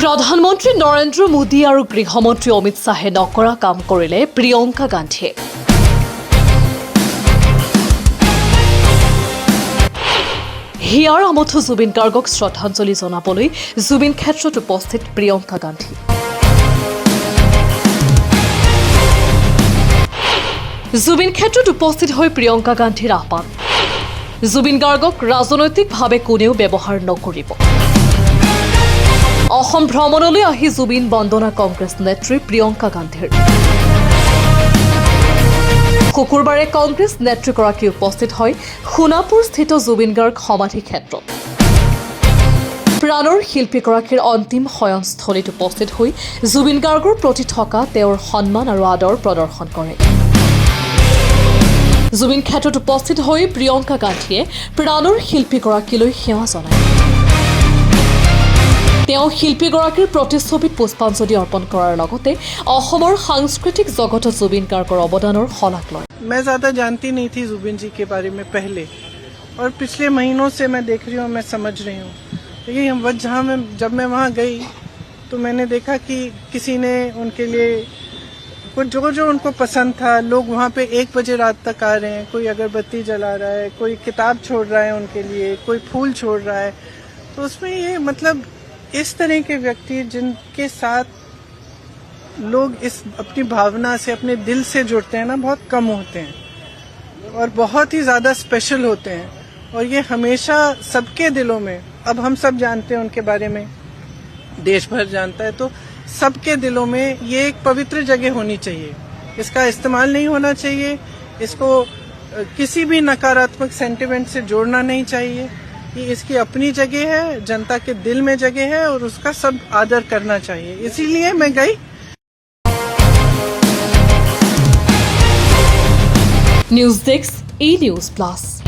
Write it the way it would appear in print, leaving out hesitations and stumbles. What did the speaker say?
প্ৰধানমন্ত্ৰী নৰেন্দ্ৰ মোদী আৰু গৃহমন্ত্ৰী অমিত শ্বাহে নকৰা কাম কৰিলে প্ৰিয়ংকা গান্ধীয়ে। হিয়াৰ আমঠু জুবিন গাৰ্গক শ্ৰদ্ধাঞ্জলি জনাবলৈ জুবিন ক্ষেত্ৰত উপস্থিত প্ৰিয়ংকা গান্ধী। জুবিন ক্ষেত্ৰত উপস্থিত হৈ প্ৰিয়ংকা গান্ধীৰ আহ্বান, জুবিন গাৰ্গক ৰাজনৈতিকভাৱে কোনেও ব্যৱহাৰ নকৰিব। অসম ভ্ৰমণলৈ আহি জুবিন বন্দনা কংগ্ৰেছ নেত্ৰী প্ৰিয়ংকা গান্ধীৰ। শুকুৰবাৰে কংগ্ৰেছ নেত্ৰীগৰাকী উপস্থিত হয় সোণাপুৰস্থিত জুবিন গাৰ্গ সমাধি ক্ষেত্ৰত। প্ৰাণৰ শিল্পীগৰাকীৰ অন্তিম শয়নস্থলীত উপস্থিত হৈ জুবিন গাৰ্গৰ প্ৰতি থকা তেওঁৰ সন্মান আৰু আদৰ প্ৰদৰ্শন কৰে। জুবিন ক্ষেত্ৰত উপস্থিত হৈ প্ৰিয়ংকা গান্ধীয়ে প্ৰাণৰ শিল্পীগৰাকীলৈ সেৱা জনায়। তেওঁ শিল্পীগৰাকীৰ প্ৰতিচ্ছবিত পুষ্পাঞ্জলি অৰ্পণ কৰাৰ লগতে অসমৰ সাংস্কৃতিক জগতত জুবিন গাৰ্গৰ অৱদানৰ শলাগ লয়। मैं ज़्यादा जानती नहीं थी जुबिन जी के बारे में पहले, और पिछले महीनों से मैं देख रही हूँ, मैं समझ रही हूँ। लेकिन जब मैं वहाँ गई तो मैंने देखा कि किसी ने उनके लिए कुछ जो उनको पसंद था, लोग वहाँ पे 1 बजे रात तक आ रहे हैं, कोई अगरबत्ती जला रहा है, कोई किताब छोड़ रहा है उनके लिए, कोई फूल छोड़ रहा है। तो उसमें ये मतलब इस तरह के व्यक्ति जिनके साथ लोग इस अपनी भावना से, अपने दिल से जुड़ते हैं ना, बहुत कम होते हैं और बहुत ही ज़्यादा स्पेशल होते हैं। और ये हमेशा सबके दिलों में, अब हम सब जानते हैं उनके बारे में, देश भर जानता है, तो सबके दिलों में ये एक पवित्र जगह होनी चाहिए। इसका इस्तेमाल नहीं होना चाहिए, इसको किसी भी नकारात्मक सेंटिमेंट से जोड़ना नहीं चाहिए। ये इसकी अपनी जगह है, जनता के दिल में जगह है और उसका सब आदर करना चाहिए। इसीलिए मैं गई। न्यूज़ डेस्क, ई न्यूज़ प्लस।